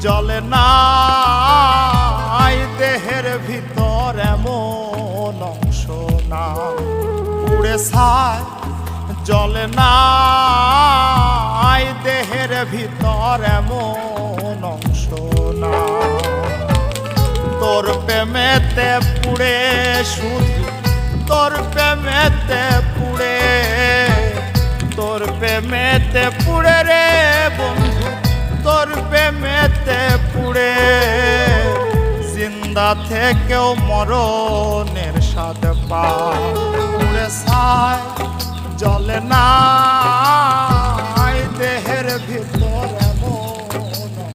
জলে না দেহের ভিতর এমন অংশ না পুড়ে ছাই জলে না দেহের ভিতর এমন অংশ না তোর প্রেমেতে পুড়ে শুধু তোর প্রেমেতে পুড়ে তোর প্রেমেতে পুড়ে রে বন্ধু তোর প্রেমেতে পুড়ে জিন্দা থেকেও মরণের স্বাদ পা পুড়ে ছাই জলে না